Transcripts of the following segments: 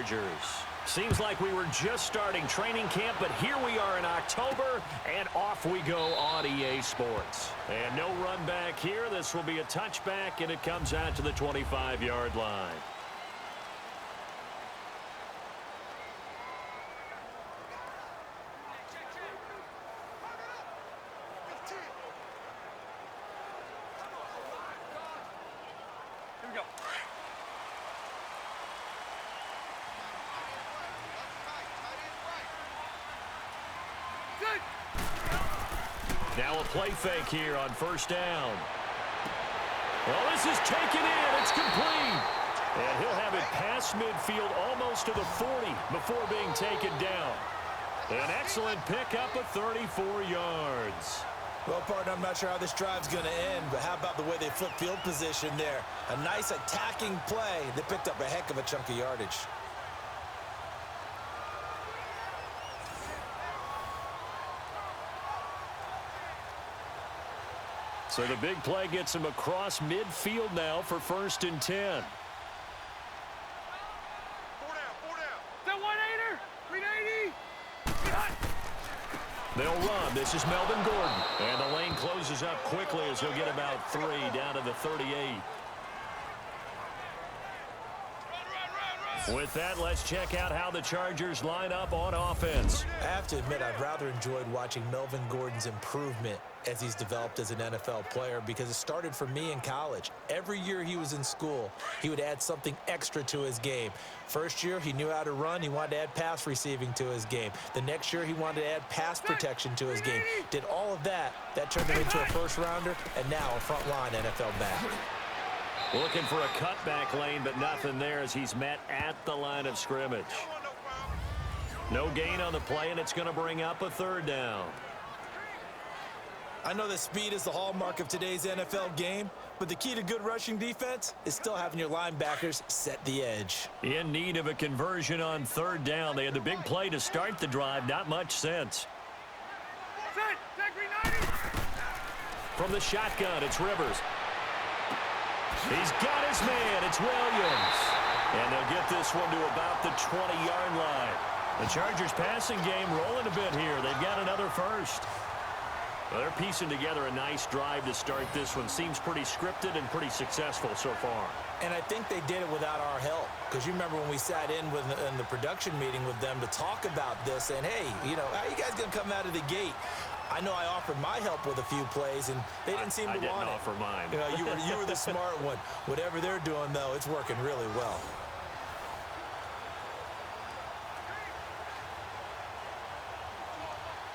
Chargers. Seems like we were just starting training camp, but here we are in October, and off we go on EA Sports. And no run back here. This will be a touchback, and it comes out to the 25-yard line. Now a play fake here on first down. Well, this is taken in. It's complete. And he'll have it past midfield almost to the 40 before being taken down. An excellent pickup of 34 yards. Well, partner, I'm not sure how this drive's going to end, but how about the way they flip field position there? A nice attacking play that picked up a heck of a chunk of yardage. So the big play gets him across midfield now for 1st and 10. They'll run. This is Melvin Gordon. And the lane closes up quickly as he'll get about 3 down to the 38. With that, let's check out how the Chargers line up on offense. I have to admit, I've rather enjoyed watching Melvin Gordon's improvement as he's developed as an NFL player, because it started for me in college. Every year he was in school, he would add something extra to his game. First year, he knew how to run. He wanted to add pass receiving to his game. The next year, he wanted to add pass protection to his game. Did all of that. That turned him into a first-rounder, and now a front-line NFL back. Looking for a cutback lane, but nothing there as he's met at the line of scrimmage. No gain on the play, and it's going to bring up a 3rd down. I know that speed is the hallmark of today's NFL game, but the key to good rushing defense is still having your linebackers set the edge. In need of a conversion on 3rd down. They had the big play to start the drive. Not much sense. From the shotgun, it's Rivers. He's got his man. It's Williams. And they'll get this one to about the 20-yard line. The Chargers passing game rolling a bit here. They've got another first. Well, they're piecing together a nice drive to start this one. Seems pretty scripted and pretty successful so far. And I think they did it without our help. Because you remember when we sat in the production meeting with them to talk about this, and hey, you know, how are you guys going to come out of the gate? I know I offered my help with a few plays, and they didn't seem to want it. I didn't offer mine. You know, you were the smart one. Whatever they're doing, though, it's working really well.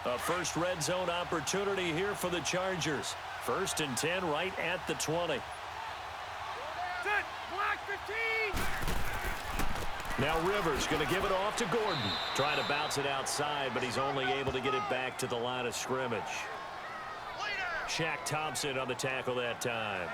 A first red zone opportunity here for the Chargers. 1st and 10 right at the 20. Block 15. Now Rivers going to give it off to Gordon. Trying to bounce it outside, but he's only able to get it back to the line of scrimmage. Shaq Thompson on the tackle that time.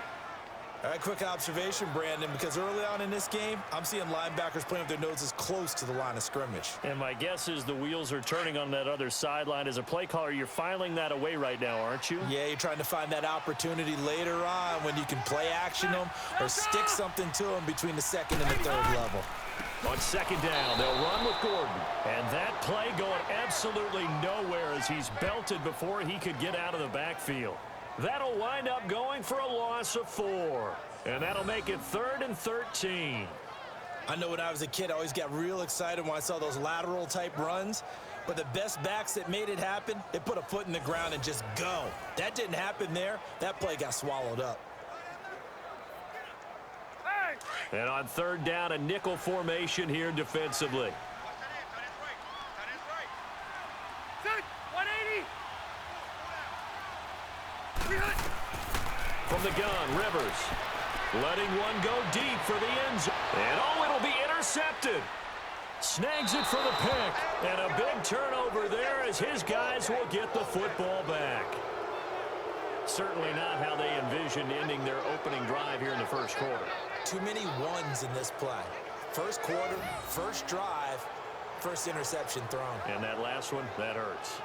All right, quick observation, Brandon, because early on in this game, I'm seeing linebackers playing with their noses close to the line of scrimmage. And my guess is the wheels are turning on that other sideline. As a play caller, you're filing that away right now, aren't you? Yeah, you're trying to find that opportunity later on when you can play action them or stick something to them between the 2nd and the 3rd level. On 2nd down, they'll run with Gordon. And that play going absolutely nowhere as he's belted before he could get out of the backfield. That'll wind up going for a loss of 4. And that'll make it 3rd and 13. I know when I was a kid, I always got real excited when I saw those lateral-type runs. But the best backs that made it happen, they put a foot in the ground and just go. That didn't happen there. That play got swallowed up. And on 3rd down, a nickel formation here defensively. 180. From the gun, Rivers. Letting one go deep for the end zone. And oh, it'll be intercepted. Snags it for the pick. And a big turnover there as his guys will get the football back. Certainly not how they envisioned ending their opening drive here in the 1st quarter. Too many ones in this play. 1st quarter, 1st drive, 1st interception thrown. And that last one, that hurts.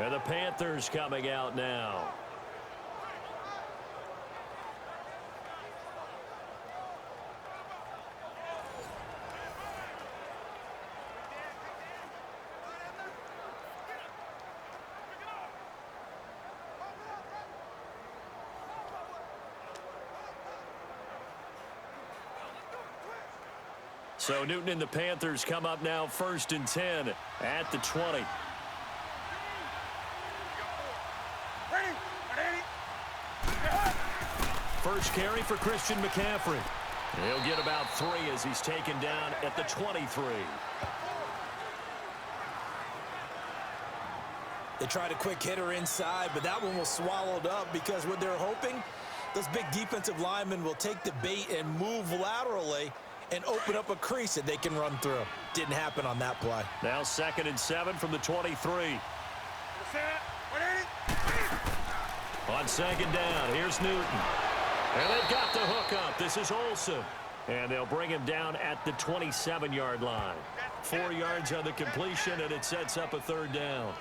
And the Panthers coming out now. So Newton and the Panthers come up now 1st and 10 at the 20. First carry for Christian McCaffrey. He'll get about 3 as he's taken down at the 23. They tried a quick hitter inside, but that one was swallowed up because what they're hoping, those big defensive linemen will take the bait and move laterally and open up a crease that they can run through. Didn't happen on that play. Now 2nd and 7 from the 23. On 2nd down, here's Newton. And they've got the hook up. This is Olsen. And they'll bring him down at the 27-yard line. 4 yards on the completion, and it sets up a 3rd down.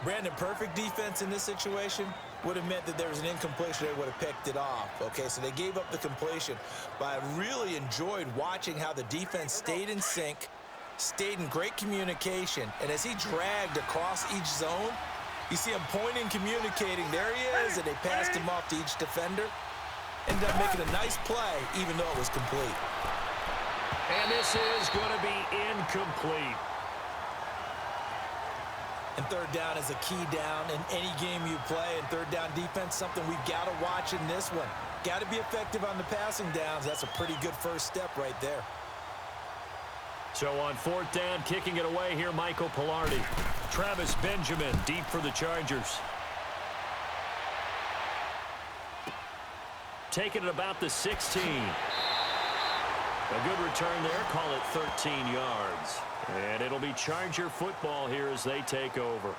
Brandon, perfect defense in this situation would have meant that there was an incompletion. They would have picked it off. Okay, so they gave up the completion. But I really enjoyed watching how the defense stayed in sync, stayed in great communication. And as he dragged across each zone, you see him pointing, communicating. There he is, and they passed him off to each defender. Ended up making a nice play, even though it was complete. And this is going to be incomplete. And 3rd down is a key down in any game you play. And 3rd down defense, something we've got to watch in this one. Got to be effective on the passing downs. That's a pretty good first step right there. So on 4th down, kicking it away here, Michael Pilardi. Travis Benjamin deep for the Chargers. Taking it about the 16. A good return there. Call it 13 yards. And it'll be Charger football here as they take over.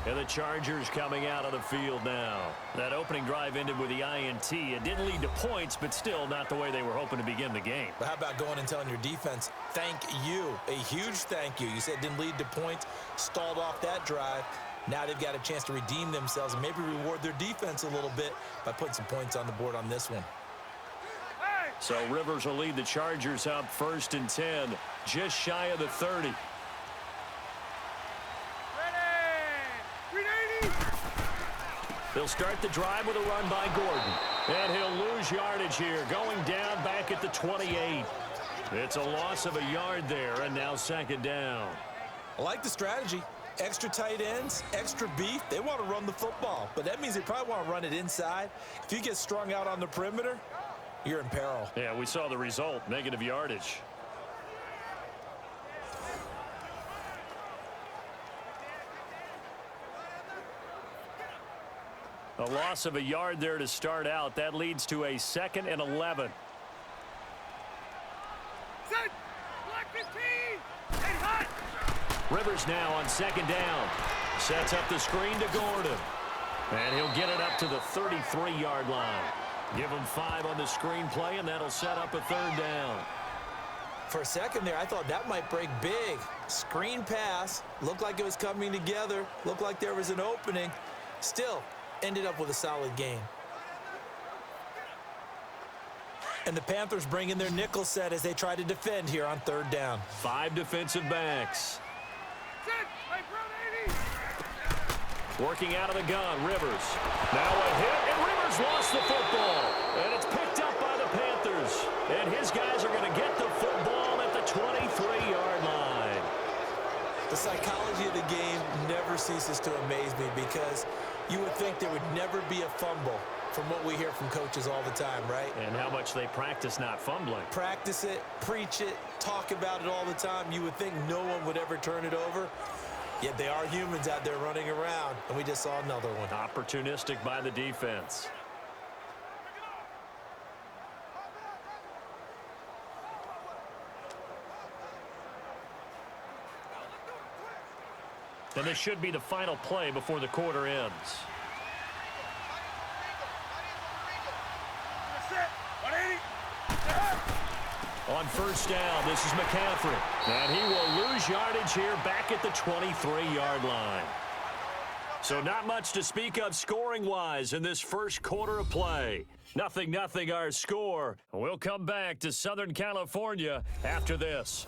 And the Chargers coming out on the field now. That opening drive ended with the INT. It didn't lead to points, but still not the way they were hoping to begin the game. But how about going and telling your defense, thank you, a huge thank you. You said it didn't lead to points, stalled off that drive. Now they've got a chance to redeem themselves and maybe reward their defense a little bit by putting some points on the board on this one. So Rivers will lead the Chargers up 1st and 10, just shy of the 30. They'll start the drive with a run by Gordon. And he'll lose yardage here, going down back at the 28. It's a loss of a yard there, and now 2nd down. I like the strategy. Extra tight ends, extra beef. They want to run the football, but that means they probably want to run it inside. If you get strung out on the perimeter, you're in peril. Yeah, we saw the result, negative yardage. A loss of a yard there to start out. That leads to a 2nd and 11. Rivers now on 2nd down. Sets up the screen to Gordon. And he'll get it up to the 33-yard line. Give him 5 on the screen play, and that'll set up a 3rd down. For a second there, I thought that might break big. Screen pass. Looked like it was coming together. Looked like there was an opening. Still, ended up with a solid game. And the Panthers bring in their nickel set as they try to defend here on 3rd down. 5 defensive backs. Working out of the gun, Rivers. Now a hit, and Rivers lost the football. And it's picked up by the Panthers. And his guys are going to get the football at the 23-yard line. The psychology of the game never ceases to amaze me because you would think there would never be a fumble from what we hear from coaches all the time, right? And how much they practice not fumbling. Practice it, preach it, talk about it all the time. You would think no one would ever turn it over. Yet they are humans out there running around, and we just saw another one. Opportunistic by the defense. And this should be the final play before the quarter ends. On 1st down, this is McCaffrey. And he will lose yardage here back at the 23-yard line. So not much to speak of scoring-wise in this first quarter of play. 0-0 our score. We'll come back to Southern California after this.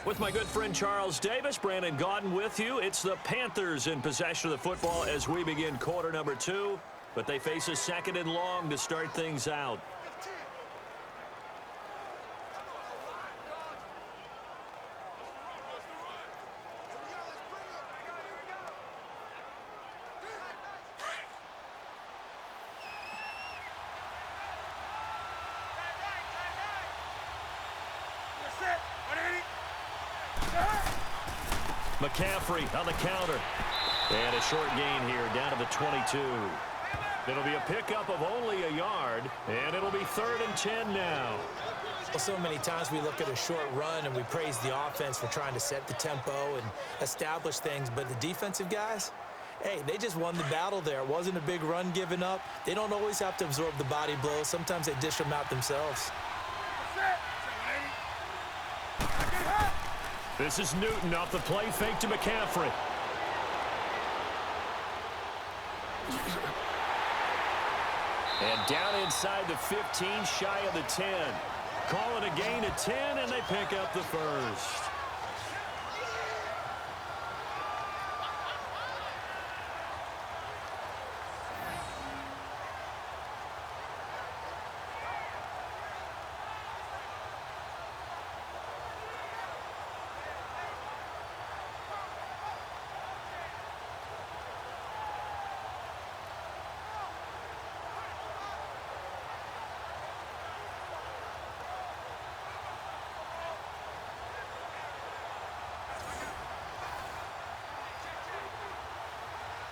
With my good friend Charles Davis, Brandon Gaudin with you. It's the Panthers in possession of the football as we begin quarter number 2. But they face a 2nd and long to start things out. McCaffrey on the counter. And a short gain here down to the 22. It'll be a pickup of only a yard, and it'll be 3rd and 10 now. Well, so many times we look at a short run and we praise the offense for trying to set the tempo and establish things, but the defensive guys, hey, they just won the battle there. It wasn't a big run given up. They don't always have to absorb the body blows. Sometimes they dish them out themselves. This is Newton off the play fake to McCaffrey. And down inside the 15, shy of the 10. Call it a gain of 10, and they pick up the first.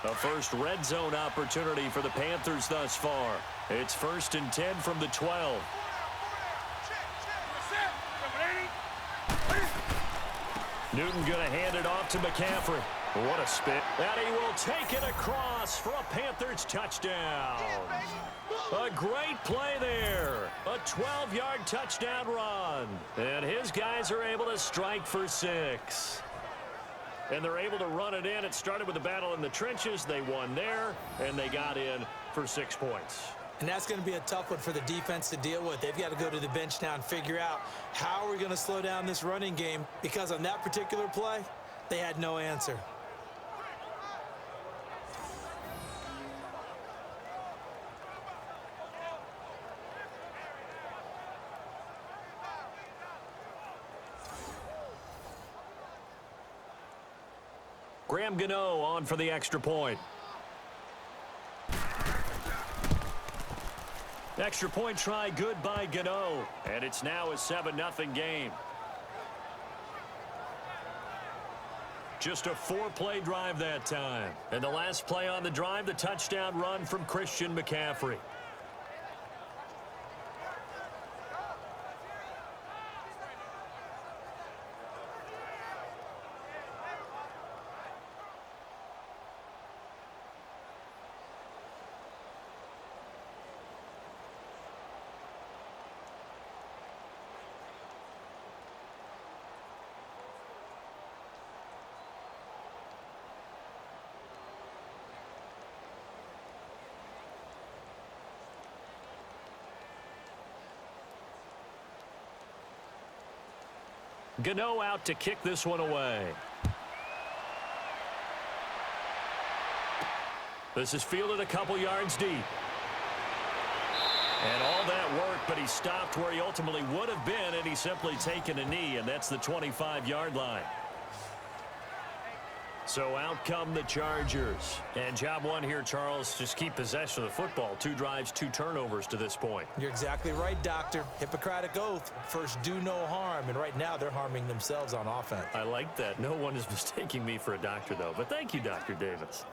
A first red zone opportunity for the Panthers thus far. It's 1st and 10 from the 12. Newton going to hand it off to McCaffrey. What a spin. And he will take it across for a Panthers touchdown. A great play there. A 12-yard touchdown run. And his guys are able to strike for 6. And they're able to run it in. It started with a battle in the trenches. They won there, and they got in for 6 points. And that's going to be a tough one for the defense to deal with. They've got to go to the bench now and figure out how are we going to slow down this running game, because on that particular play, they had no answer. Graham Gano on for the extra point. Extra point try good by Gano. And it's now a 7-0 game. Just a 4-play drive that time. And the last play on the drive, the touchdown run from Christian McCaffrey. Gano out to kick this one away. This is fielded a couple yards deep. And all that work, but he stopped where he ultimately would have been, and he's simply taken a knee, and that's the 25-yard line. So out come the Chargers. And job one here, Charles, just keep possession of the football. 2 drives, 2 turnovers to this point. You're exactly right, Doctor. Hippocratic oath. First, do no harm. And right now, they're harming themselves on offense. I like that. No one is mistaking me for a doctor, though. But thank you, Dr. Davis.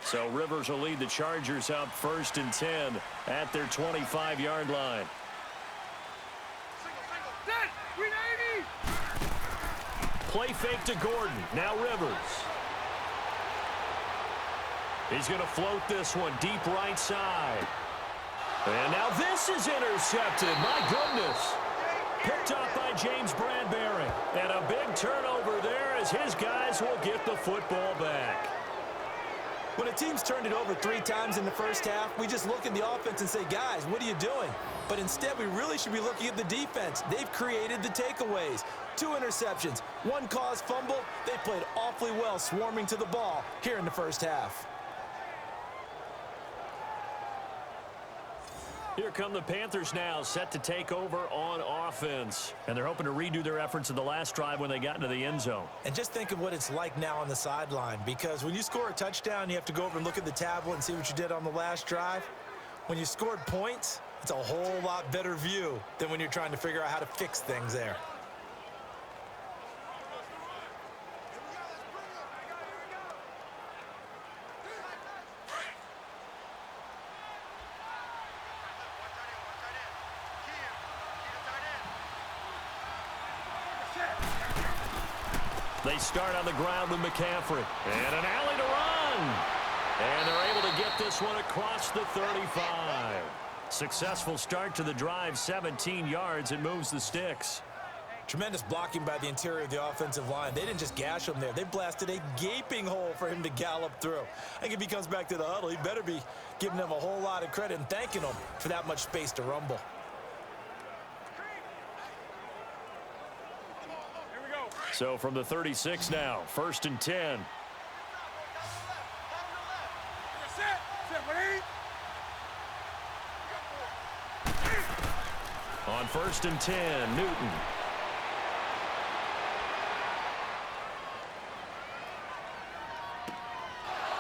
So Rivers will lead the Chargers up 1st and 10 at their 25-yard line. Play fake to Gordon. Now Rivers. He's going to float this one deep right side. And now this is intercepted. My goodness. Picked up by James Bradbury. And a big turnover there as his guys will get the football back. When a team's turned it over 3 times in the first half, we just look at the offense and say, guys, what are you doing? But instead, we really should be looking at the defense. They've created the takeaways. 2 interceptions, 1 caused fumble. They played awfully well swarming to the ball here in the first half. Here come the Panthers now, set to take over on offense. And they're hoping to redo their efforts in the last drive when they got into the end zone. And just think of what it's like now on the sideline, because when you score a touchdown, you have to go over and look at the tablet and see what you did on the last drive. When you scored points, It's a whole lot better view than when you're trying to figure out how to fix things there. They start on the ground with McCaffrey. And an alley to run. And they're able to get this one across the 35. Successful start to the drive, 17 yards, and moves the sticks. Tremendous blocking by the interior of the offensive line. They didn't just gash him there. They blasted a gaping hole for him to gallop through. I think if he comes back to the huddle, he better be giving them a whole lot of credit and thanking them for that much space to rumble. So from the 36 now, 1st and 10. On 1st and 10, Newton.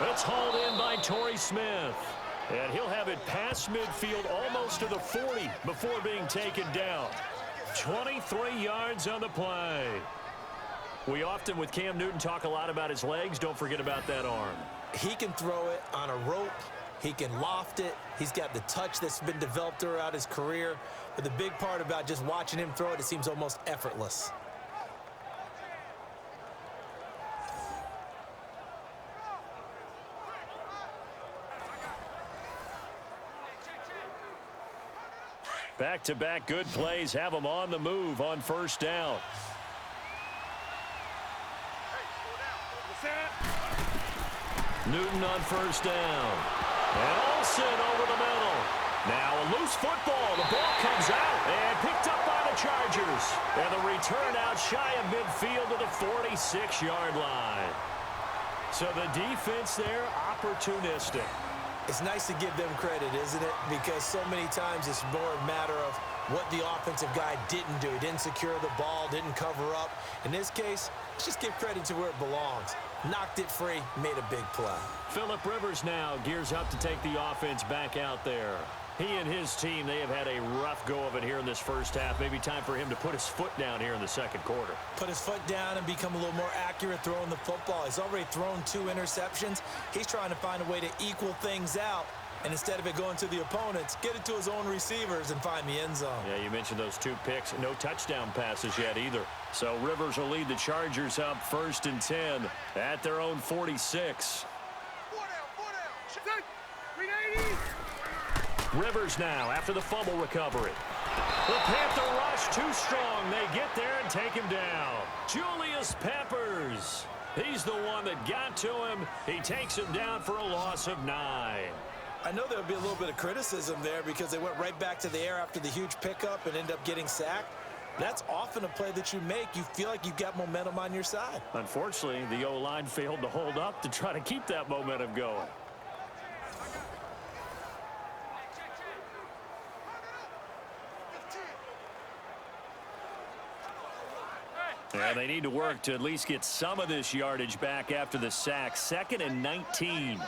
It's hauled in by Torrey Smith. And he'll have it past midfield almost to the 40 before being taken down. 23 yards on the play. We often, with Cam Newton, talk a lot about his legs. Don't forget about that arm. He can throw it on a rope. He can loft it. He's got the touch that's been developed throughout his career. But the big part about just watching him throw it, it seems almost effortless. Back-to-back good plays have him on the move on 1st down. Newton on 1st down. And Olsen over the middle. Now a loose football. The ball comes out and picked up by the Chargers. And the return out shy of midfield to the 46-yard line. So the defense there, opportunistic. It's nice to give them credit, isn't it? Because so many times it's more a matter of what the offensive guy didn't do. He didn't secure the ball, didn't cover up. In this case, let's just give credit to where it belongs. Knocked it free, made a big play. Phillip Rivers now gears up to take the offense back out there. He and his team, they have had a rough go of it here in this first half. Maybe time for him to put his foot down here in the second quarter. Put his foot down and become a little more accurate throwing the football. He's already thrown 2 interceptions. He's trying to find a way to equal things out. And instead of it going to the opponents, get it to his own receivers and find the end zone. Yeah, you mentioned those 2 picks. No touchdown passes yet either. So Rivers will lead the Chargers up 1st and 10 at their own 46. Rivers now after the fumble recovery. The Panther rush too strong. They get there and take him down. Julius Peppers. He's the one that got to him. He takes him down for a loss of 9. I know there'll be a little bit of criticism there because they went right back to the air after the huge pickup and end up getting sacked. That's often a play that you make. You feel like you've got momentum on your side. Unfortunately, the O-line failed to hold up to try to keep that momentum going. And they need to work to at least get some of this yardage back after the sack. 2nd and 19.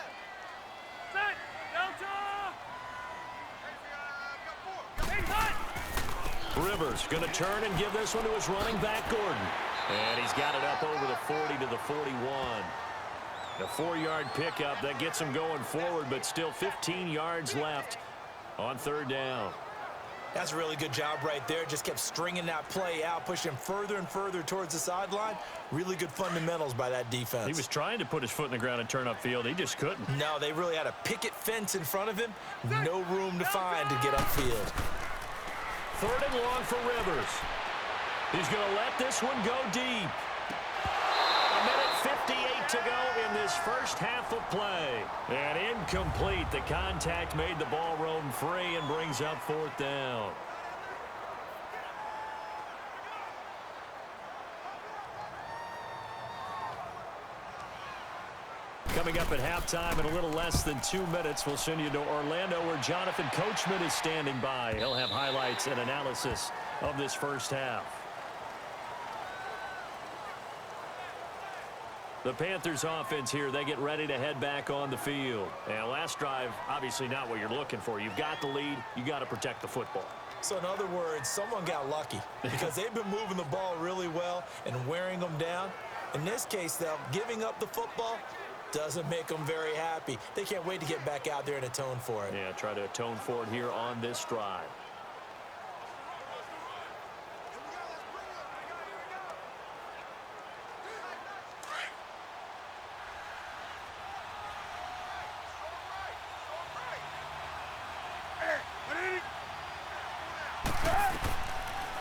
Rivers going to turn and give this one to his running back, Gordon. And he's got it up over the 40 to the 41. A 4-yard pickup that gets him going forward, but still 15 yards left on 3rd down. That's a really good job right there. Just kept stringing that play out, pushing further and further towards the sideline. Really good fundamentals by that defense. He was trying to put his foot in the ground and turn upfield. He just couldn't. No, they really had a picket fence in front of him. No room to find to get upfield. 3rd and long for Rivers. He's going to let this one go deep. 1:58 to go in this first half of play. And incomplete. The contact made the ball roam free and brings up 4th down. Coming up at halftime in a little less than 2 minutes, we'll send you to Orlando where Jonathan Coachman is standing by. He'll have highlights and analysis of this first half. The Panthers offense here, they get ready to head back on the field. And last drive, obviously not what you're looking for. You've got the lead. You got to protect the football. So in other words, someone got lucky because they've been moving the ball really well and wearing them down. In this case, though, giving up the football doesn't make them very happy. They can't wait to get back out there and atone for it. Yeah, try to atone for it here on this drive.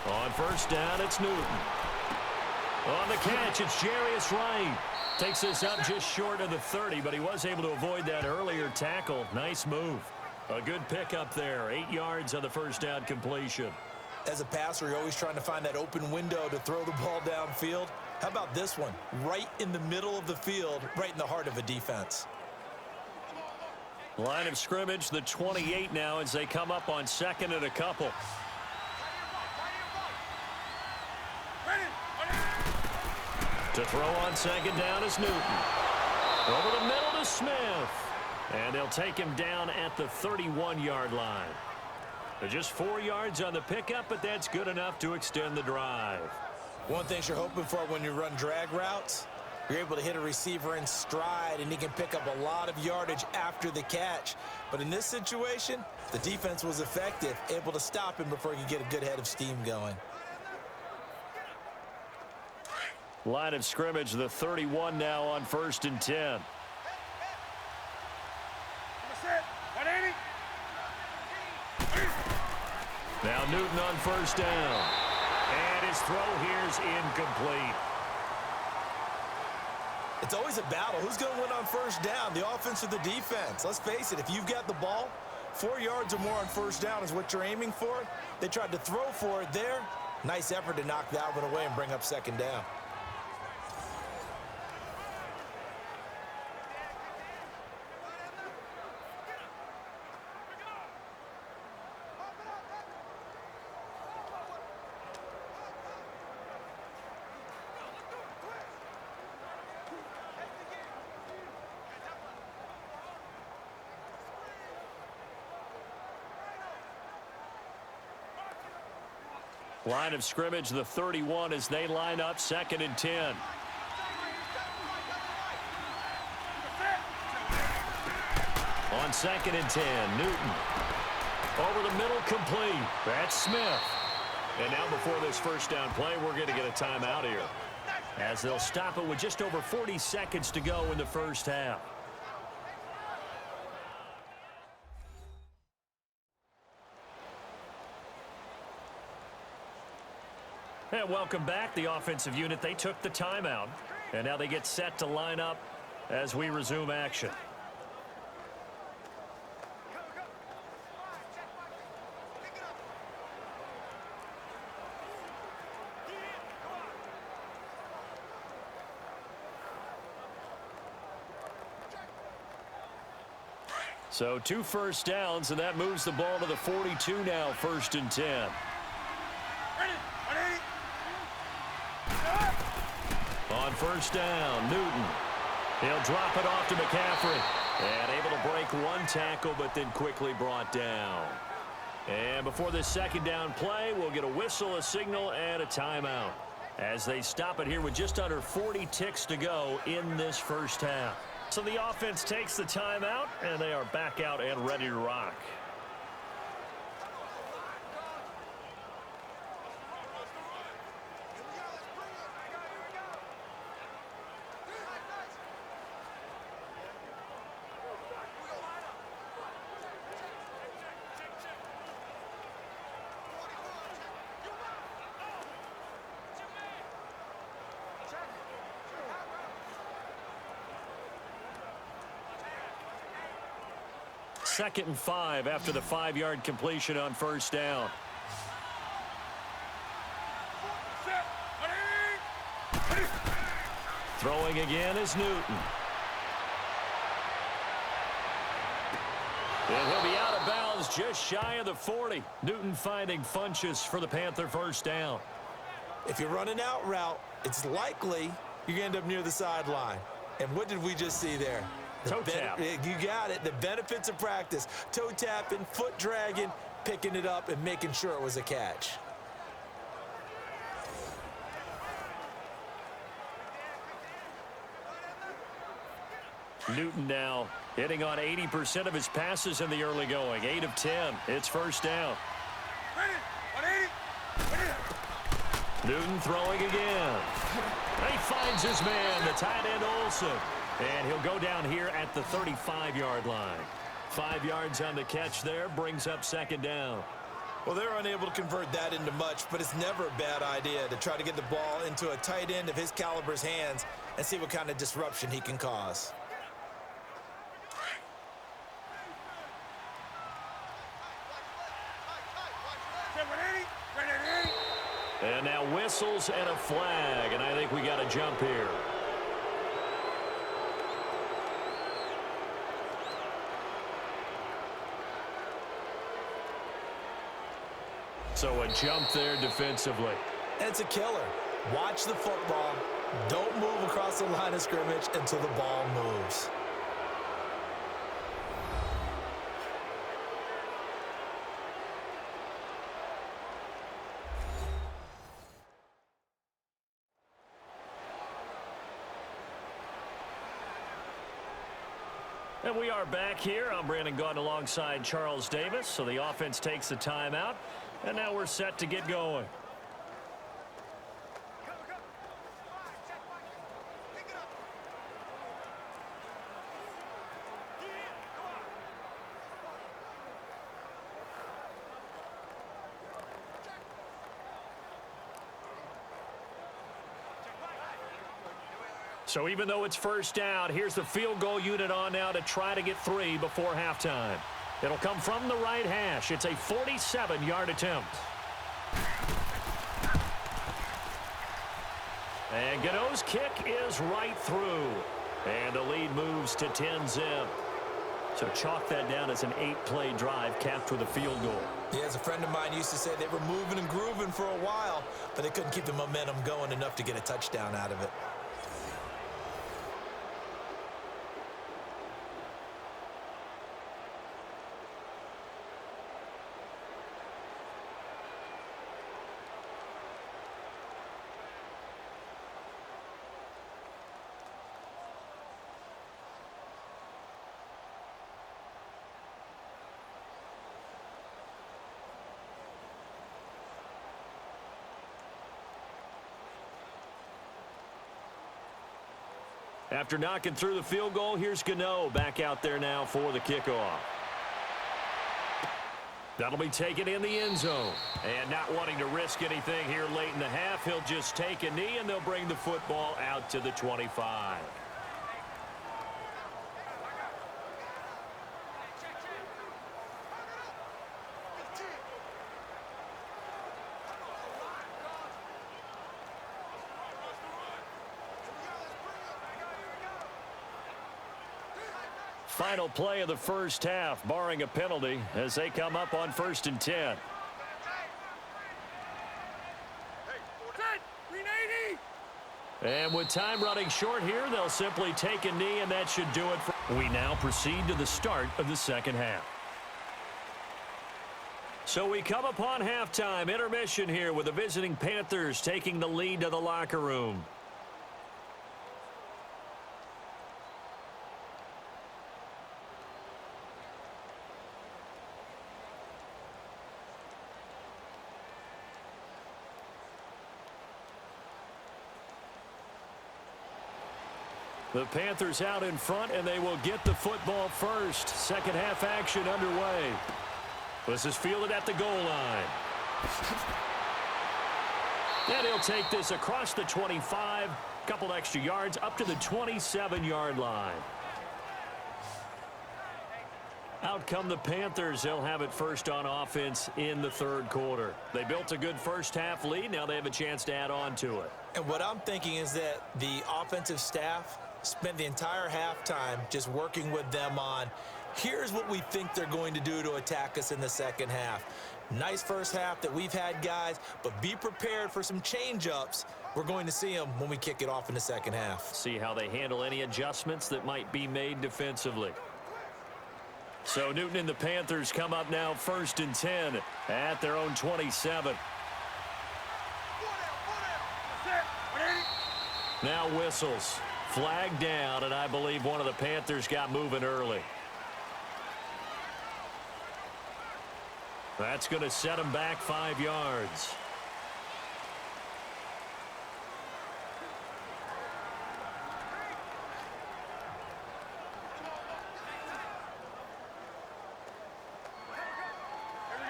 On first down, it's Newton. On the catch, it's Jarius Wright. Takes this up just short of the 30, but he was able to avoid that earlier tackle. Nice move. A good pickup there. 8 yards on the first down completion. As a passer, you're always trying to find that open window to throw the ball downfield. How about this one? Right in the middle of the field, right in the heart of a defense. Line of scrimmage, the 28 now as they come up on second and a couple. To throw on second down is Newton. Over the middle to Smith. And they'll take him down at the 31-yard line. They're just 4 yards on the pickup, but that's good enough to extend the drive. One thing you're hoping for when you run drag routes, you're able to hit a receiver in stride, and he can pick up a lot of yardage after the catch. But in this situation, the defense was effective, able to stop him before he could get a good head of steam going. Line of scrimmage, the 31 now on first and 10. Now Newton on first down. And his throw here's incomplete. It's always a battle. Who's going to win on first down, the offense or the defense? Let's face it, if you've got the ball, 4 yards or more on first down is what you're aiming for. They tried to throw for it there. Nice effort to knock that one away and bring up second down. Line of scrimmage, the 31 as they line up second and 10. On second and 10, Newton. Over the middle, complete. That's Smith. And now before this first down play, we're going to get a timeout here, as they'll stop it with just over 40 seconds to go in the first half. And welcome back. The offensive unit, they took the timeout, and now they get set to line up as we resume action. So 2 first downs, and that moves the ball to the 42 now, first and 10. On first down, Newton. He'll drop it off to McCaffrey. And able to break one tackle, but then quickly brought down. And before this second down play, we'll get a whistle, a signal, and a timeout, as they stop it here with just under 40 ticks to go in this first half. So the offense takes the timeout, and they are back out and ready to rock. Second and 5 after the 5-yard completion on first down. Throwing again is Newton. And he'll be out of bounds just shy of the 40. Newton finding Funchess for the Panther first down. If you run an out route, it's likely you're going to end up near the sideline. And what did we just see there? Toe tap. You got it. The benefits of practice. Toe tapping, foot dragging, picking it up, and making sure it was a catch. Newton now hitting on 80% of his passes in the early going. 8 of 10. It's first down. Newton throwing again. He finds his man, the tight end Olsen. And he'll go down here at the 35-yard line. 5 yards on the catch there, brings up second down. Well, they're unable to convert that into much, but it's never a bad idea to try to get the ball into a tight end of his caliber's hands and see what kind of disruption he can cause. And now whistles and a flag, and I think we got a jump here. So a jump there defensively. It's a killer. Watch the football. Don't move across the line of scrimmage until the ball moves. And we are back here. I'm Brandon Gaudin alongside Charles Davis. So the offense takes the timeout. And now we're set to get going. So even though it's first down, here's the field goal unit on now to try to get 3 before halftime. It'll come from the right hash. It's a 47-yard attempt. And Gano's kick is right through. And the lead moves to 10-zip. So chalk that down as an 8-play drive capped with a field goal. Yeah, as a friend of mine used to say, they were moving and grooving for a while, but they couldn't keep the momentum going enough to get a touchdown out of it. After knocking through the field goal, here's Gano back out there now for the kickoff. That'll be taken in the end zone. And not wanting to risk anything here late in the half, he'll just take a knee, and they'll bring the football out to the 25. Final play of the first half, barring a penalty, as they come up on 1st and 10. And with time running short here, they'll simply take a knee, and that should do it. We now proceed to the start of the second half. So we come upon halftime, intermission here with the visiting Panthers taking the lead to the locker room. The Panthers out in front, and they will get the football first. Second half action underway. This is fielded at the goal line. And he'll take this across the 25, couple extra yards up to the 27-yard line. Out come the Panthers. They'll have it first on offense in the third quarter. They built a good first half lead. Now they have a chance to add on to it. And what I'm thinking is that the offensive staff spent the entire halftime just working with them on, Here's what we think they're going to do to attack us in the second half. Nice first half that we've had, guys, but be prepared for some change-ups. We're going to see them when we kick it off in the second half. See how they handle any adjustments that might be made defensively. So Newton and the Panthers come up now 1st and 10 at their own 27. Now whistles. Flag down, and I believe one of the Panthers got moving early. That's going to set them back 5 yards.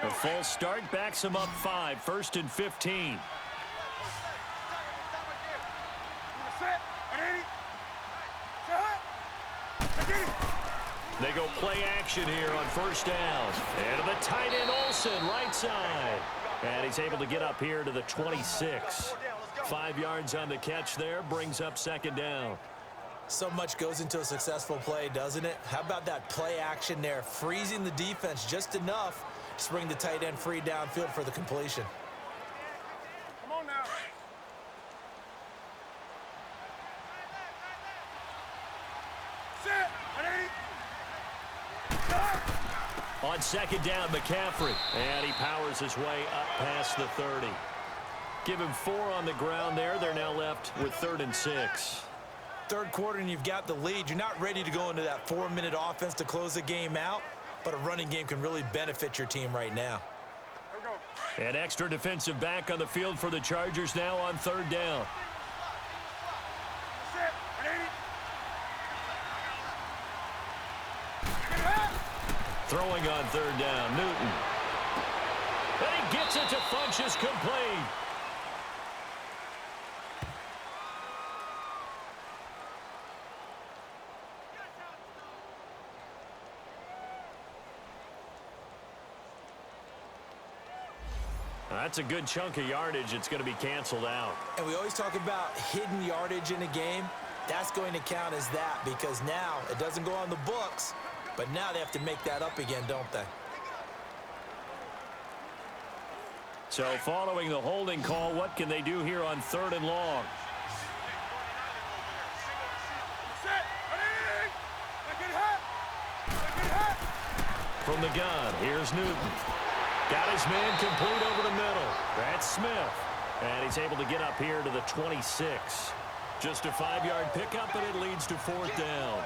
A false start backs them up 5, 1st and 15. They go play action here on 1st down. And to the tight end, Olsen, right side. And he's able to get up here to the 26. 5 yards on the catch there, brings up 2nd down. So much goes into a successful play, doesn't it? How about that play action there, freezing the defense just enough to bring the tight end free downfield for the completion. Come on now. Set. On 2nd down, McCaffrey. And he powers his way up past the 30. Give him 4 on the ground there. They're now left with 3rd and 6. Third quarter and you've got the lead. You're not ready to go into that 4-minute offense to close the game out, but a running game can really benefit your team right now. An extra defensive back on the field for the Chargers now on 3rd down. Throwing on 3rd down, Newton. And he gets it to Funchess, complete. That's a good chunk of yardage. It's going to be canceled out. And we always talk about hidden yardage in a game. That's going to count as that because now it doesn't go on the books, but now they have to make that up again, don't they? So following the holding call, what can they do here on 3rd and long? From the gun, here's Newton. Got his man complete over the middle. That's Smith. And he's able to get up here to the 26. Just a 5-yard pickup, and it leads to 4th down.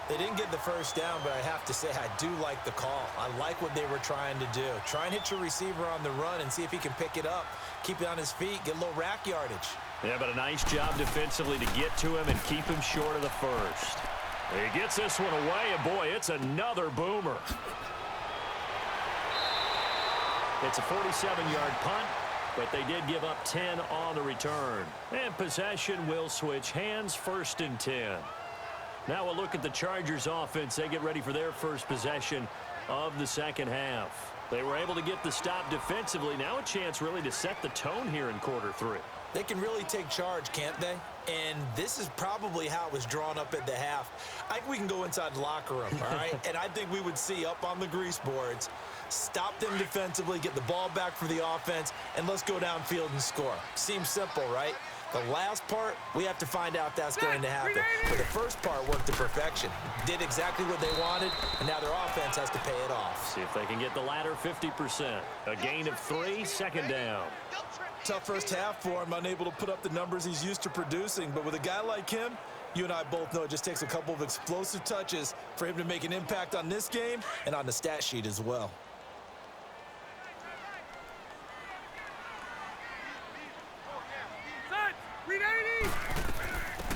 They didn't get the first down, but I have to say I do like the call. I like what they were trying to do. Try and hit your receiver on the run and see if he can pick it up, keep it on his feet, get a little rack yardage. Yeah, but a nice job defensively to get to him and keep him short of the first. He gets this one away, and boy, it's another boomer. It's a 47-yard punt, but they did give up 10 on the return. And possession will switch hands, 1st and 10. Now we'll look at the Chargers offense. They get ready for their first possession of the second half. They were able to get the stop defensively. Now a chance really to set the tone here in quarter 3. They can really take charge, can't they? And this is probably how it was drawn up at the half. I think we can go inside the locker room, all right? And I think we would see up on the grease boards, stop them defensively, get the ball back for the offense, and let's go downfield and score. Seems simple, right? The last part, we have to find out if that's going to happen. But the first part worked to perfection. Did exactly what they wanted, and now their offense has to pay it off. See if they can get the latter 50%. A gain of 3, 2nd down. Tough first half for him, unable to put up the numbers he's used to producing. But with a guy like him, you and I both know it just takes a couple of explosive touches for him to make an impact on this game and on the stat sheet as well.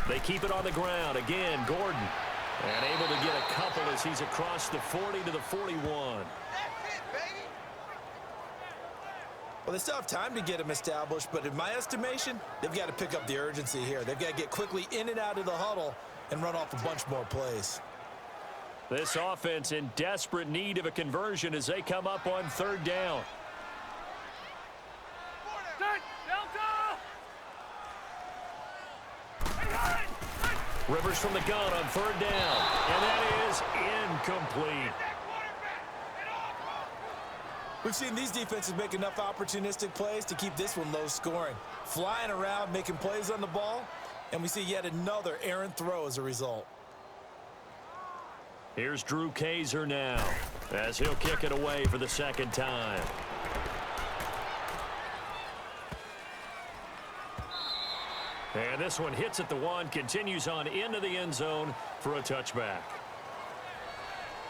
They keep it on the ground. Again, Gordon. And able to get a couple as he's across the 40 to the 41. That's it, baby. Well, they still have time to get him established, but in my estimation, they've got to pick up the urgency here. They've got to get quickly in and out of the huddle and run off a bunch more plays. This offense in desperate need of a conversion as they come up on 3rd down. Rivers from the gun on third down. And that is incomplete. We've seen these defenses make enough opportunistic plays to keep this one low scoring. Flying around, making plays on the ball, and we see yet another errant throw as a result. Here's Drew Kaiser now as he'll kick it away for the second time. And this one hits at the one, continues on into the end zone for a touchback.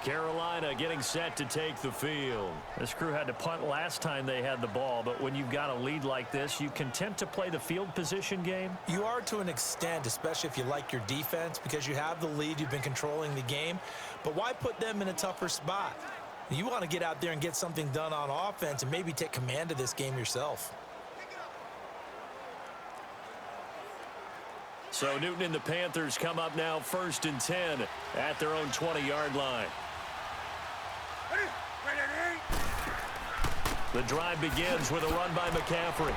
Carolina getting set to take the field. This crew had to punt last time they had the ball, but when you've got a lead like this, you content to play the field position game? You are to an extent, especially if you like your defense, because you have the lead, you've been controlling the game. But why put them in a tougher spot? You want to get out there and get something done on offense and maybe take command of this game yourself. So Newton and the Panthers come up now 1st and 10 at their own 20-yard line. The drive begins with a run by McCaffrey.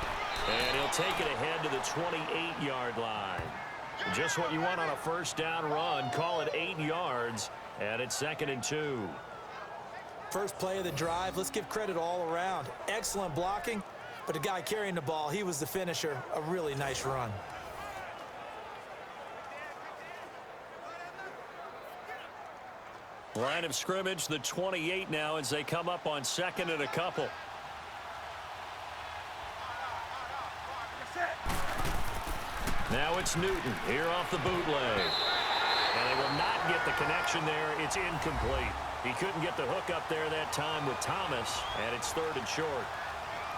And he'll take it ahead to the 28-yard line. Just what you want on a first down run. Call it 8 yards, and it's 2nd and 2. First play of the drive, let's give credit all around. Excellent blocking, but the guy carrying the ball, he was the finisher. A really nice run. Line of scrimmage, the 28 now as they come up on 2nd and a couple. Now it's Newton here off the bootleg. And they will not get the connection there. It's incomplete. He couldn't get the hook up there that time with Thomas, and it's 3rd and short.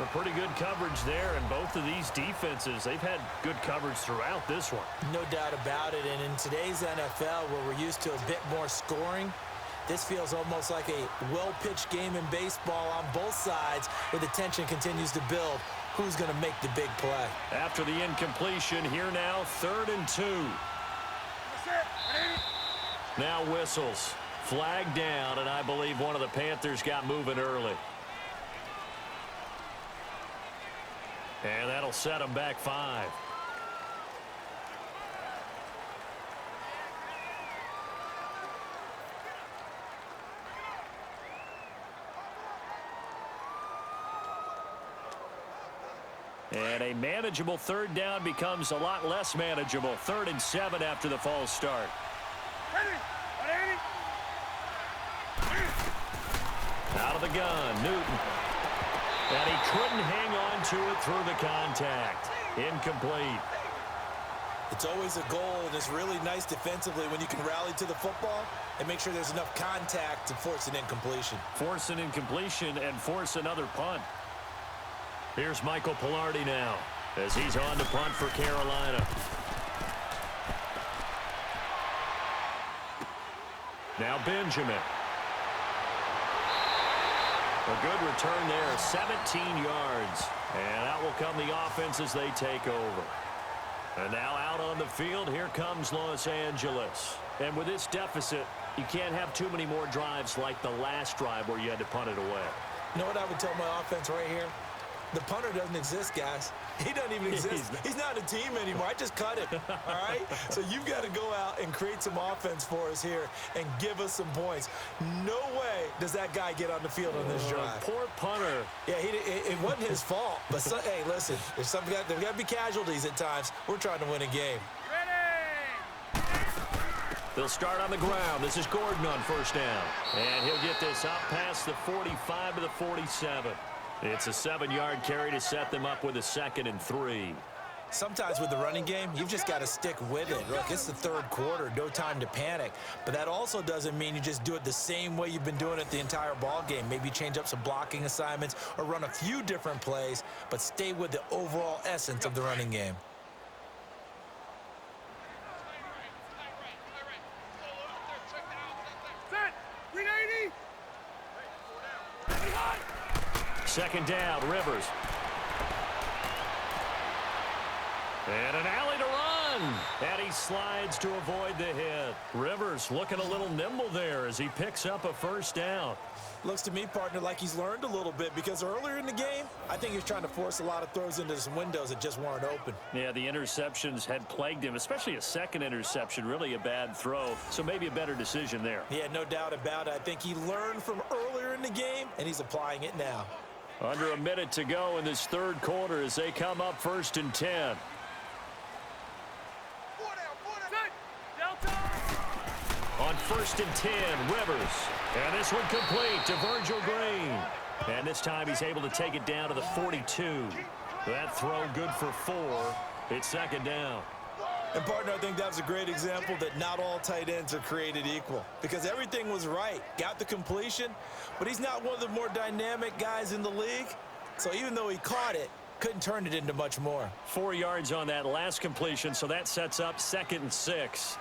A pretty good coverage there, and both of these defenses, they've had good coverage throughout this one. No doubt about it, and in today's NFL, where we're used to a bit more scoring, this feels almost like a well-pitched game in baseball on both sides where the tension continues to build. Who's going to make the big play? After the incompletion, here now, 3rd and 2. Now whistles. Flag down, and I believe one of the Panthers got moving early. And that'll set them back 5. And a manageable 3rd down becomes a lot less manageable. 3rd and 7 after the false start. Out of the gun, Newton. And he couldn't hang on to it through the contact. Incomplete. It's always a goal, and it's really nice defensively when you can rally to the football and make sure there's enough contact to force an incompletion. Force an incompletion and force another punt. Here's Michael Pilardi now as he's on to punt for Carolina. Now Benjamin. A good return there, 17 yards. And out will come the offense as they take over. And now out on the field, here comes Los Angeles. And with this deficit, you can't have too many more drives like the last drive where you had to punt it away. You know what I would tell my offense right here? The punter doesn't exist, guys. He doesn't even exist. He's not a team anymore. I just cut him, all right? So you've got to go out and create some offense for us here and give us some points. No way does that guy get on the field on this drive. Poor punter. Yeah, it wasn't his fault. But, hey, listen, there's got to be casualties at times. We're trying to win a game. They'll start on the ground. This is Gordon on first down. And he'll get this up past the 45 to the 47. It's a 7-yard carry to set them up with a 2nd and 3. Sometimes with the running game, you've just got to stick with it. Look, it's the 3rd quarter, no time to panic. But that also doesn't mean you just do it the same way you've been doing it the entire ball game. Maybe change up some blocking assignments or run a few different plays, but stay with the overall essence of the running game. Second down, Rivers. And an alley to run. And he slides to avoid the hit. Rivers looking a little nimble there as he picks up a first down. Looks to me, partner, like he's learned a little bit because earlier in the game, I think he was trying to force a lot of throws into some windows that just weren't open. Yeah, the interceptions had plagued him, especially a second interception, really a bad throw. So maybe a better decision there. Yeah, no doubt about it. I think he learned from earlier in the game, and he's applying it now. Under a minute to go in this third quarter as they come up 1st and 10. On 1st and 10, Rivers. And this one complete to Virgil Green. And this time he's able to take it down to the 42. That throw good for 4. It's 2nd down. And, partner, I think that was a great example that not all tight ends are created equal because everything was right. Got the completion, but he's not one of the more dynamic guys in the league. So even though he caught it, couldn't turn it into much more. 4 yards on that last completion, so that sets up 2nd and 6.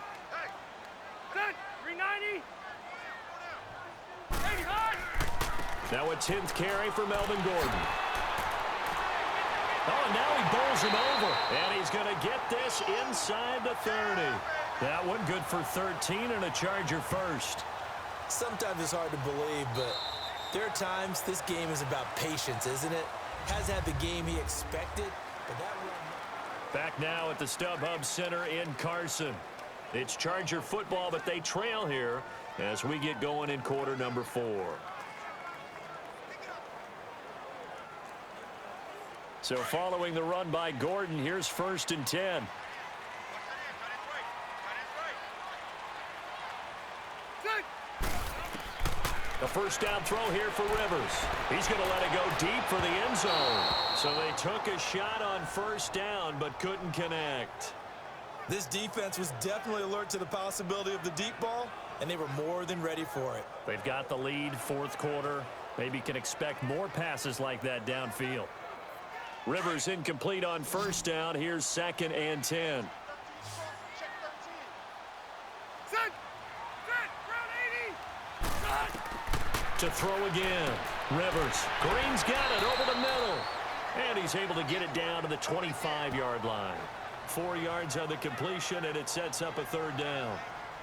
Now a 10th carry for Melvin Gordon. Oh, and now he bowls him over. And he's going to get this inside the 30. That one good for 13 and a Charger first. Sometimes it's hard to believe, but there are times this game is about patience, isn't it? Hasn't had the game he expected, but that one... Back now at the StubHub Center in Carson. It's Charger football, but they trail here as we get going in quarter number 4. So following the run by Gordon, here's 1st and 10. The first down throw here for Rivers. He's going to let it go deep for the end zone. So they took a shot on 1st down but couldn't connect. This defense was definitely alert to the possibility of the deep ball, and they were more than ready for it. They've got the lead, 4th quarter. Maybe can expect more passes like that downfield. Rivers incomplete on 1st down. Here's 2nd and 10. To throw again. Rivers. Green's got it over the middle. And he's able to get it down to the 25-yard line. 4 yards on the completion, and it sets up a 3rd down.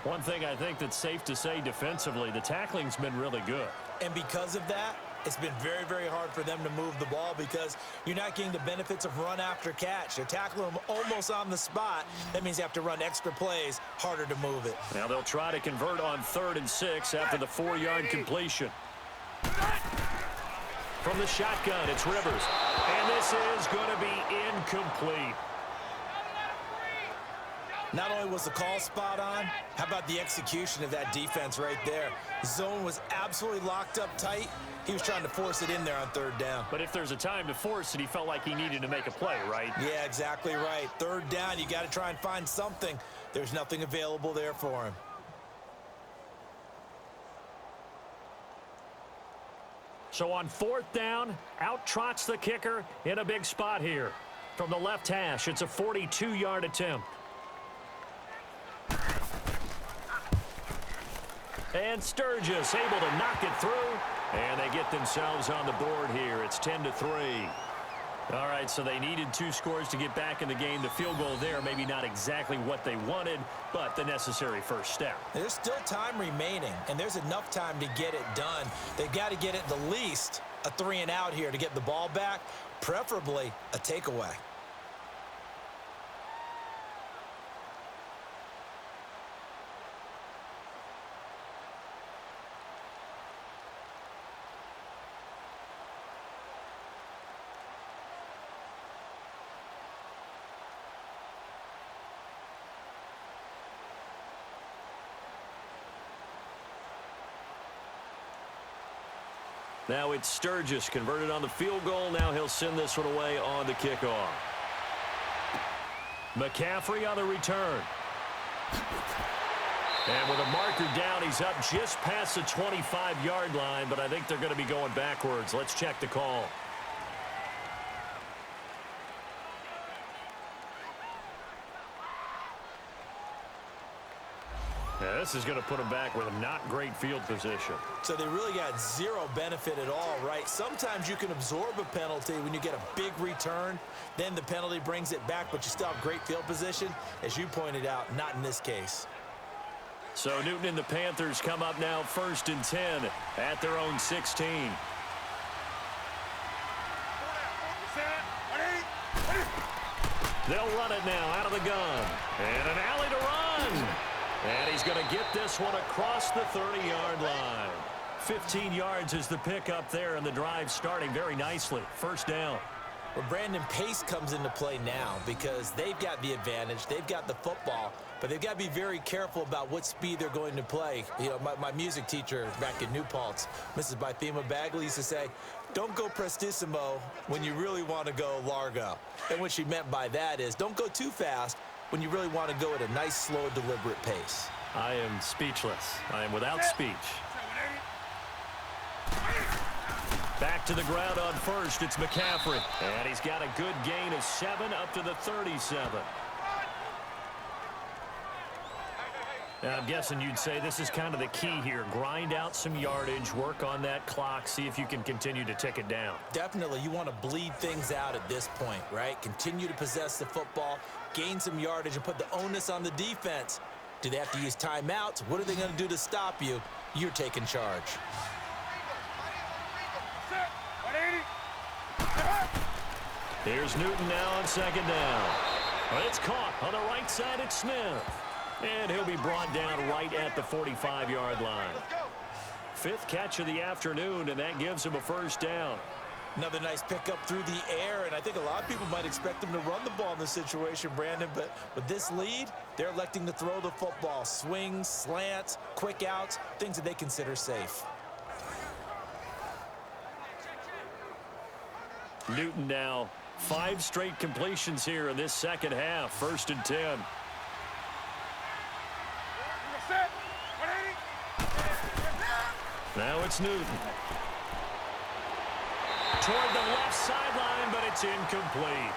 One thing I think that's safe to say defensively, the tackling's been really good. And because of that, it's been very, very hard for them to move the ball because you're not getting the benefits of run after catch. They're tackling them almost on the spot. That means you have to run extra plays, harder to move it. Now they'll try to convert on 3rd and 6 after the 4-yard completion. From the shotgun, it's Rivers. And this is going to be incomplete. Not only was the call spot on, how about the execution of that defense right there? The zone was absolutely locked up tight. He was trying to force it in there on 3rd down. But if there's a time to force it, he felt like he needed to make a play, right? Yeah, exactly right. 3rd down, you got to try and find something. There's nothing available there for him. So on 4th down, out trots the kicker in a big spot here. From the left hash, it's a 42-yard attempt. And Sturgis able to knock it through. And they get themselves on the board here. It's 10-3. All right, so they needed 2 scores to get back in the game. The field goal there, maybe not exactly what they wanted, but the necessary first step. There's still time remaining, and there's enough time to get it done. They've got to get at the least a 3-and-out here to get the ball back, preferably a takeaway. Now it's Sturgis converted on the field goal. Now he'll send this one away on the kickoff. McCaffrey on the return. And with a marker down, he's up just past the 25-yard line, but I think they're going to be going backwards. Let's check the call. Yeah, this is going to put them back with not great field position. So they really got zero benefit at all, right? Sometimes you can absorb a penalty when you get a big return. Then the penalty brings it back, but you still have great field position. As you pointed out, not in this case. So Newton and the Panthers come up now 1st and 10 at their own 16. They'll run it now out of the gun. And an alley to run. And he's going to get this one across the 30-yard line. 15 yards is the pickup there, and the drive starting very nicely. 1st down. Well, Brandon, pace comes into play now because they've got the advantage. They've got the football, but they've got to be very careful about what speed they're going to play. You know, my music teacher back in New Paltz, Mrs. Bythema Bagley, used to say, don't go prestissimo when you really want to go largo. And what she meant by that is don't go too fast when you really want to go at a nice, slow, deliberate pace. I am speechless. I am without speech. Back to the ground on 1st. It's McCaffrey. And he's got a good gain of 7 up to the 37. Now, I'm guessing you'd say this is kind of the key here. Grind out some yardage, work on that clock, see if you can continue to tick it down. Definitely. You want to bleed things out at this point, right? Continue to possess the football, gain some yardage, and put the onus on the defense. Do they have to use timeouts? What are they going to do to stop you? You're taking charge. Here's Newton now on 2nd down. Well, it's caught on the right side. It's Smith. And he'll be brought down right at the 45-yard line. 5th catch of the afternoon, and that gives him a 1st down. Another nice pickup through the air, and I think a lot of people might expect them to run the ball in this situation, Brandon, but with this lead, they're electing to throw the football. Swings, slants, quick outs, things that they consider safe. Newton now 5 straight completions here in this second half. 1st and 10. Now it's Newton. Toward the left sideline, but it's incomplete.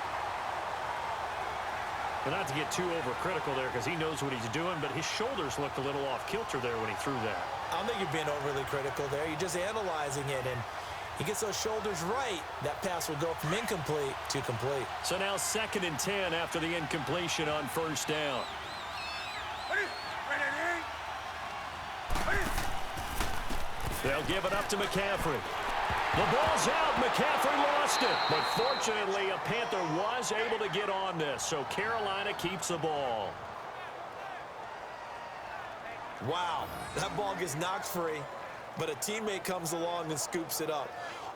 But not to get too overcritical there because he knows what he's doing, but his shoulders looked a little off kilter there when he threw that. I don't think you're being overly critical there. You're just analyzing it, and he gets those shoulders right. That pass will go from incomplete to complete. So now 2nd and 10 after the incompletion on 1st down. They'll give it up to McCaffrey. The ball's out. McCaffrey lost it. But fortunately, a Panther was able to get on this, so Carolina keeps the ball. Wow, that ball gets knocked free, but a teammate comes along and scoops it up.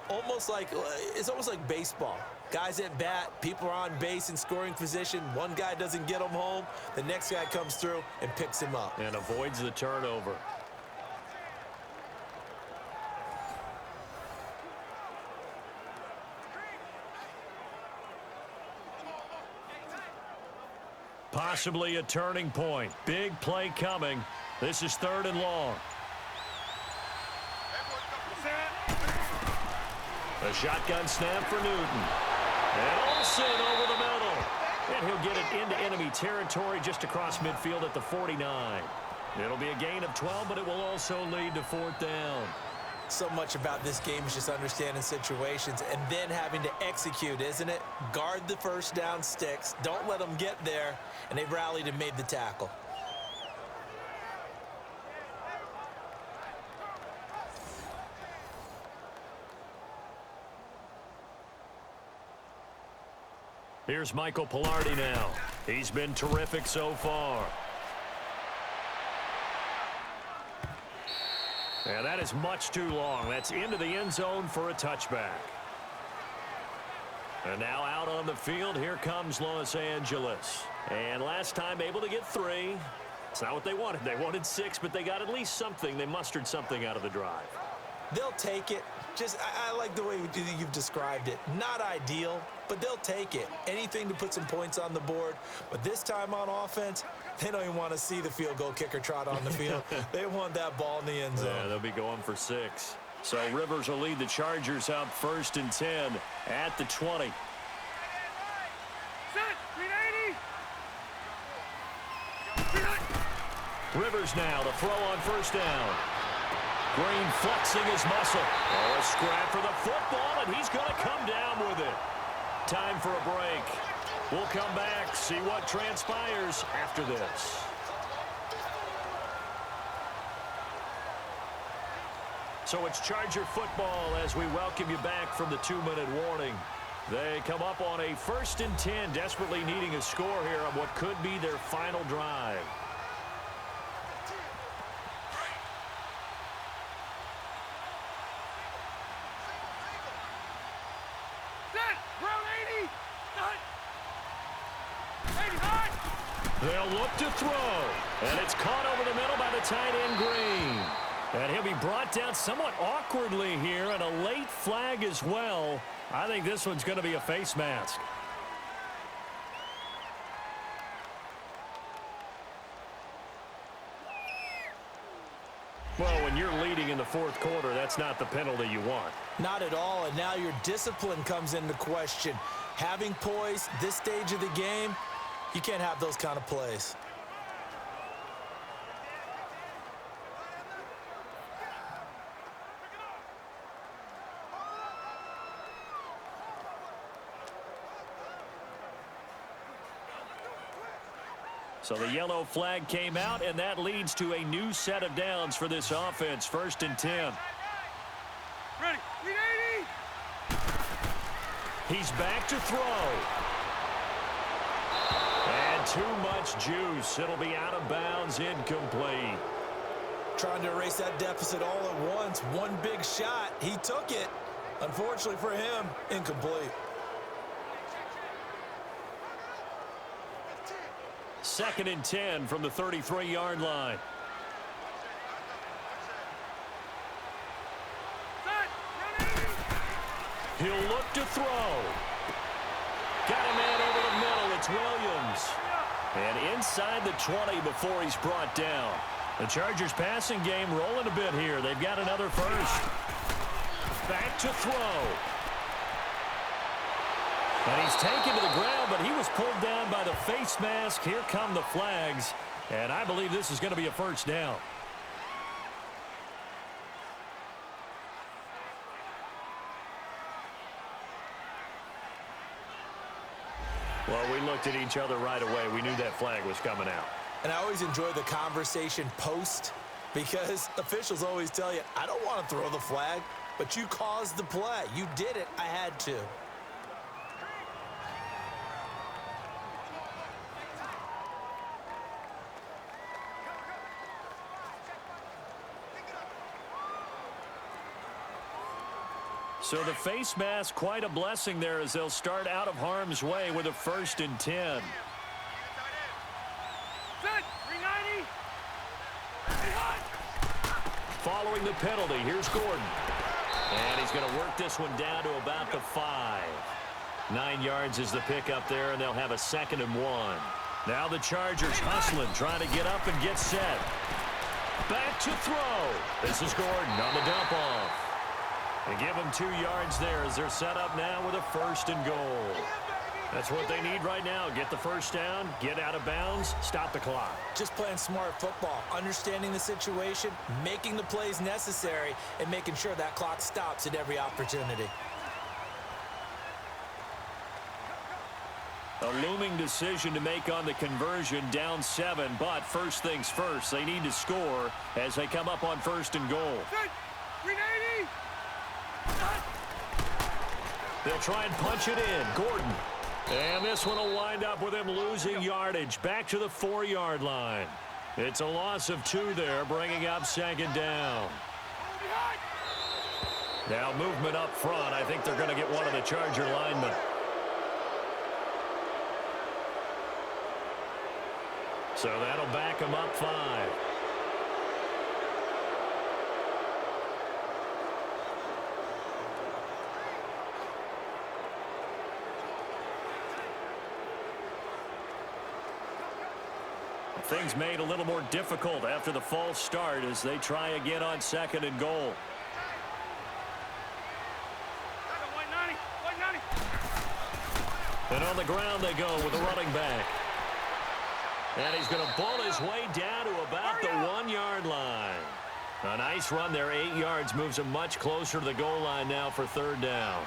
It's almost like baseball. Guys at bat, people are on base in scoring position. One guy doesn't get him home. The next guy comes through and picks him up. And avoids the turnover. Possibly a turning point. Big play coming. This is 3rd and long. A shotgun snap for Newton. And Olsen over the middle. And he'll get it into enemy territory just across midfield at the 49. It'll be a gain of 12, but it will also lead to 4th down. So much about this game is just understanding situations and then having to execute, isn't it? Guard the 1st down sticks. Don't let them get there. And they rallied and made the tackle. Here's Michael Pilardi now. He's been terrific so far. And that is much too long. That's into the end zone for a touchback. And now out on the field, here comes Los Angeles. And last time able to get 3. It's not what they wanted. They wanted 6, but they got at least something. They mustered something out of the drive. They'll take it. I like the way you've described it. Not ideal, but they'll take it. Anything to put some points on the board. But this time on offense, they don't even want to see the field goal kicker trot on the field. They want that ball in the end zone. Yeah, they'll be going for 6. So Rivers will lead the Chargers up 1st and 10 at the 20. Rivers now to throw on first down. Green flexing his muscle. Oh, a scrap for the football, and he's going to come down with it. Time for a break. We'll come back, see what transpires after this. So it's Charger football as we welcome you back from the 2-minute warning. They come up on a 1st and 10, desperately needing a score here on what could be their final drive. They'll look to throw, and it's caught over the middle by the tight end, Green. And he'll be brought down somewhat awkwardly here, and a late flag as well. I think this one's going to be a face mask. Well, when you're leading in the 4th quarter, that's not the penalty you want. Not at all, and now your discipline comes into question. Having poise this stage of the game, you can't have those kind of plays. So the yellow flag came out, and that leads to a new set of downs for this offense. 1st and 10. Ready. 380. He's back to throw. And too much juice. It'll be out of bounds, incomplete. Trying to erase that deficit all at once. One big shot. He took it. Unfortunately for him, incomplete. 2nd and 10 from the 33-yard line. He'll look to throw. Got a man over the middle. It's Williams. And inside the 20 before he's brought down. The Chargers passing game rolling a bit here. They've got another first. Back to throw. And he's taken to the ground, but he was pulled down by the face mask. Here come the flags. And I believe this is going to be a first down. Well, we looked at each other right away. We knew that flag was coming out. And I always enjoy the conversation post because officials always tell you, I don't want to throw the flag, but you caused the play. You did it. I had to. So the face mask, quite a blessing there as they'll start out of harm's way with a 1st and 10. Set. 390. Following the penalty, here's Gordon. And he's going to work this one down to about the 5. 9 yards is the pickup there, and they'll have a 2nd and 1. Now the Chargers hustling, trying to get up and get set. Back to throw. This is Gordon on the dump off. They give them 2 yards there as they're set up now with a 1st and goal. That's what they need right now. Get the first down, get out of bounds, stop the clock. Just playing smart football, understanding the situation, making the plays necessary, and making sure that clock stops at every opportunity. A looming decision to make on the conversion, down 7, but first things first, they need to score as they come up on 1st and goal. 380. They'll try and punch it in. Gordon. And this one will wind up with him losing yardage back to the 4-yard line. It's a loss of 2 there, bringing up 2nd down. Now movement up front. I think they're going to get one of the Charger linemen. So that'll back them up 5. Things made a little more difficult after the false start as they try again on 2nd and goal. And on the ground they go with the running back. And he's going to bull his way down to about the 1-yard line. A nice run there, 8 yards, moves him much closer to the goal line now for third down.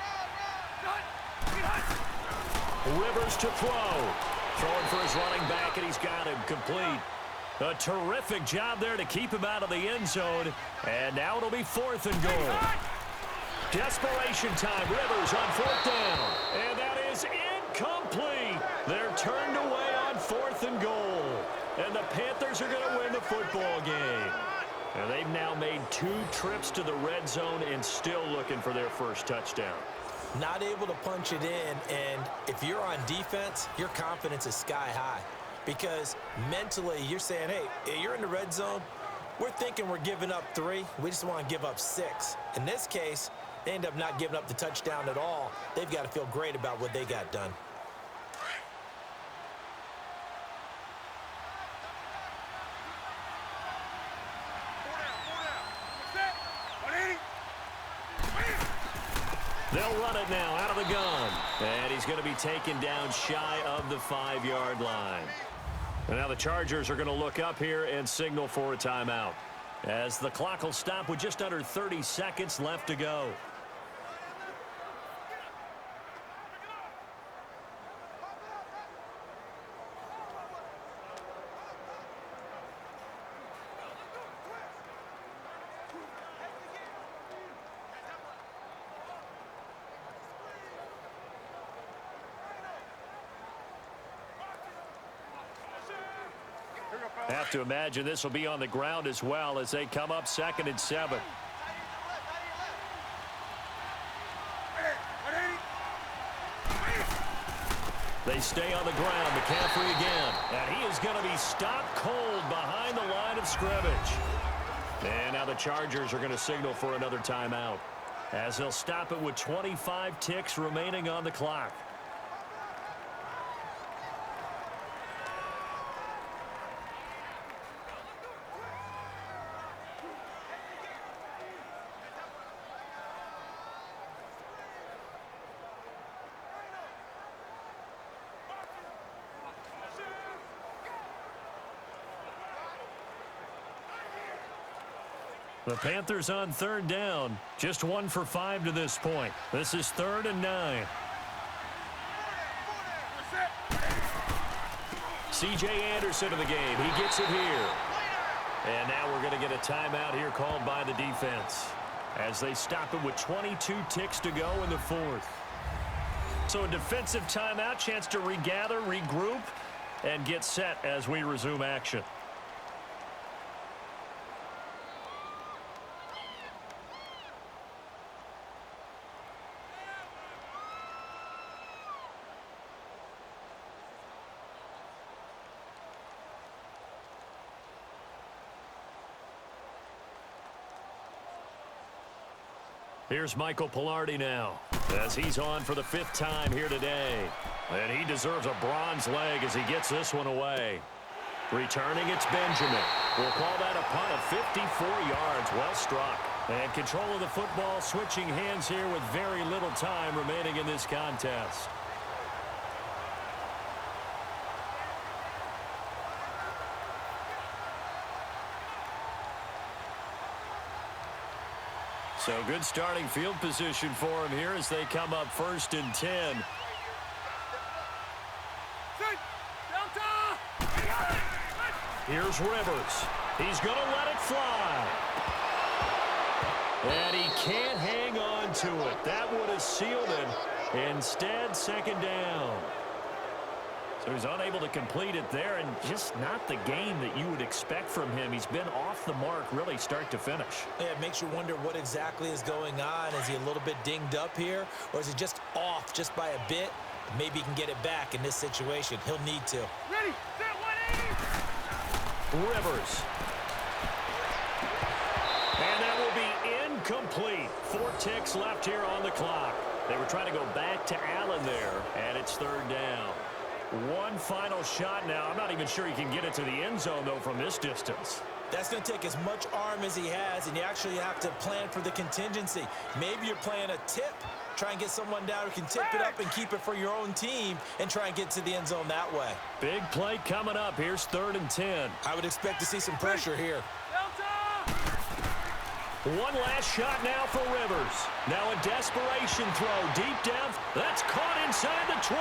Rivers to throw. Throwing for his running back, and he's got him complete. A terrific job there to keep him out of the end zone. And now it'll be 4th and goal. Desperation time. Rivers on 4th down. And that is incomplete. They're turned away on 4th and goal. And the Panthers are going to win the football game. And they've now made 2 trips to the red zone and still looking for their first touchdown. Not able to punch it in, and if you're on defense, your confidence is sky high. Because mentally, you're saying, hey, you're in the red zone. We're thinking we're giving up 3. We just want to give up 6. In this case, they end up not giving up the touchdown at all. They've got to feel great about what they got done. They'll run it now out of the gun. And he's going to be taken down shy of the 5-yard line. And now the Chargers are going to look up here and signal for a timeout, as the clock will stop with just under 30 seconds left to go. Have to imagine this will be on the ground as well as they come up 2nd and 7. They stay on the ground. McCaffrey again. And he is going to be stopped cold behind the line of scrimmage. And now the Chargers are going to signal for another timeout, as they'll stop it with 25 ticks remaining on the clock. The Panthers on 3rd down. Just 1 for 5 to this point. This is 3rd and 9. C.J. Anderson in the game. He gets it here. And now we're going to get a timeout here called by the defense, as they stop it with 22 ticks to go in the 4th. So a defensive timeout, chance to regather, regroup, and get set as we resume action. Here's Michael Pilardi now, as he's on for the 5th time here today. And he deserves a bronze leg as he gets this one away. Returning, it's Benjamin. We'll call that a punt of 54 yards. Well struck. And control of the football switching hands here with very little time remaining in this contest. So good starting field position for him here as they come up 1st and 10. Here's Rivers. He's going to let it fly. And he can't hang on to it. That would have sealed it. Instead, 2nd down. So he's unable to complete it there, and just not the game that you would expect from him. He's been off the mark really start to finish. Yeah, it makes you wonder what exactly is going on. Is he a little bit dinged up here, or is he just off just by a bit? Maybe he can get it back in this situation. He'll need to. Ready, set, 180. Rivers. And that will be incomplete. 4 ticks left here on the clock. They were trying to go back to Allen there, and it's 3rd down. One final shot now. I'm not even sure he can get it to the end zone, though, from this distance. That's going to take as much arm as he has, and you actually have to plan for the contingency. Maybe you're playing a tip. Try and get someone down who can tip it up and keep it for your own team and try and get to the end zone that way. Big play coming up. Here's 3rd and 10. I would expect to see some pressure here. One last shot now for Rivers. Now a desperation throw deep down. That's caught inside the 20.